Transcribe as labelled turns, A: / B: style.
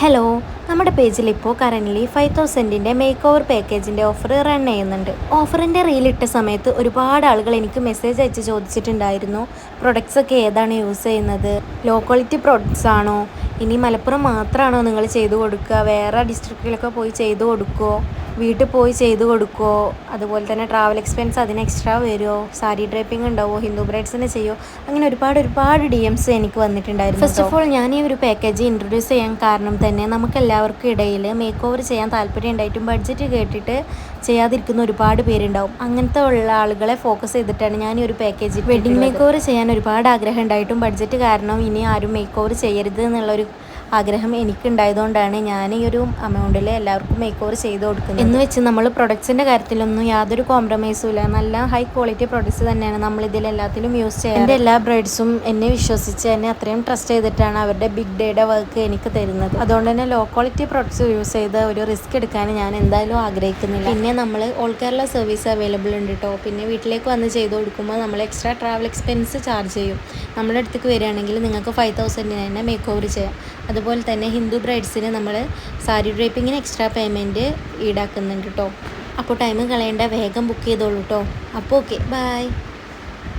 A: Hello, നമ്മുടെ പേജിൽ ഇപ്പോൾ കറൻ്റ്ലി 5000ൻ്റെ മേക്ക് ഓവർ പാക്കേജിൻ്റെ ഓഫർ റൺ ചെയ്യുന്നുണ്ട്. ഓഫറിൻ്റെ റീലിട്ട സമയത്ത് ഒരുപാട് ആളുകൾ എനിക്ക് മെസ്സേജ് അയച്ച് ചോദിച്ചിട്ടുണ്ടായിരുന്നു, പ്രൊഡക്ട്സ് ഒക്കെ ഏതാണ് യൂസ് ചെയ്യുന്നത്, ലോ ക്വാളിറ്റി പ്രൊഡക്ട്സ് ആണോ, ഇനി മലപ്പുറം മാത്രമാണോ നിങ്ങൾ ചെയ്തു കൊടുക്കുക, വേറെ ഡിസ്ട്രിക്റ്റിലൊക്കെ പോയി ചെയ്തു കൊടുക്കുമോ, വീട്ടിൽ പോയി ചെയ്തു കൊടുക്കുമോ, അതുപോലെ തന്നെ ട്രാവൽ എക്സ്പെൻസ് അതിന് എക്സ്ട്രാ വരുമോ, സാരി ഡ്രൈപ്പിംഗ് ഉണ്ടാവുമോ, ഹിന്ദു ബ്രൈഡ്സിന് ചെയ്യുമോ, അങ്ങനെ ഒരുപാട് DMs എനിക്ക് വന്നിട്ടുണ്ടായിരുന്നു. ഫസ്റ്റ് ഓഫ് ഓൾ ഞാൻ ഈ ഒരു പാക്കേജ് ഇൻട്രൊഡ്യൂസ് ചെയ്യാൻ കാരണം തന്നെ നമുക്കെല്ലാവർക്കും ഇടയിൽ മേക്ക് ഓവർ ചെയ്യാൻ താല്പര്യം ഉണ്ടായിട്ടും ബഡ്ജറ്റ് കേട്ടിട്ട് ചെയ്യാതിരിക്കുന്ന ഒരുപാട് പേരുണ്ടാവും. അങ്ങനത്തെ ഉള്ള ആളുകളെ ഫോക്കസ് ചെയ്തിട്ടാണ് ഞാൻ ഈ ഒരു പാക്കേജ്. വെഡിങ് മേക്ക് ഓവർ ചെയ്യാൻ ഒരുപാട് ആഗ്രഹം ഉണ്ടായിട്ടും ബഡ്ജറ്റ് കാരണം ഇനി ആരും മേക്ക് ഓവർ ചെയ്യരുത് എന്നുള്ളൊരു ആഗ്രഹം എനിക്കുണ്ടായതുകൊണ്ടാണ് ഞാൻ ഈ ഒരു അമൗണ്ടിൽ എല്ലാവർക്കും മേക്ക് ഓവർ ചെയ്ത് കൊടുക്കുന്നത്. എന്ന് വെച്ച് നമ്മൾ പ്രൊഡക്ട്സിൻ്റെ കാര്യത്തിലൊന്നും യാതൊരു കോംപ്രമൈസും ഇല്ല. നല്ല ഹൈ ക്വാളിറ്റി പ്രൊഡക്ട്സ് തന്നെയാണ് നമ്മൾ ഇതിലെല്ലാത്തിലും യൂസ് ചെയ്യുന്നത്. എൻ്റെ എല്ലാ ബ്രൈഡ്സും എന്നെ വിശ്വസിച്ച് എന്നെ അത്രയും ട്രസ്റ്റ് ചെയ്തിട്ടാണ് അവരുടെ ബിഗ് ഡേയുടെ വർക്ക് എനിക്ക് തരുന്നത്. അതുകൊണ്ട് തന്നെ ലോ ക്വാളിറ്റി പ്രൊഡക്ട്സ് യൂസ് ചെയ്ത് ഒരു റിസ്ക് എടുക്കാൻ ഞാൻ എന്തായാലും ആഗ്രഹിക്കുന്നില്ല. പിന്നെ നമ്മൾ ഓൾ കേരള സർവീസ് അവൈലബിൾ ഉണ്ട് കേട്ടോ. പിന്നെ വീട്ടിലേക്ക് വന്ന് ചെയ്ത് കൊടുക്കുമ്പോൾ നമ്മൾ എക്സ്ട്രാ ട്രാവൽ എക്സ്പെൻസ് ചാർജ് ചെയ്യും. നമ്മുടെ അടുത്തേക്ക് വരികയാണെങ്കിൽ നിങ്ങൾക്ക് 5000 തന്നെ മേക്ക് ഓവർ ചെയ്യാം. അതുപോലെ തന്നെ ഹിന്ദു ബ്രൈഡ്സിന് നമ്മൾ സാരി ഡ്രൈപ്പിങ്ങിന് എക്സ്ട്രാ പേയ്മെൻറ്റ് ഈടാക്കുന്നുണ്ട് കേട്ടോ. അപ്പോൾ ടൈം കളയേണ്ട, വേഗം ബുക്ക് ചെയ്തോളൂ കേട്ടോ. അപ്പോൾ ഓക്കെ, ബൈ.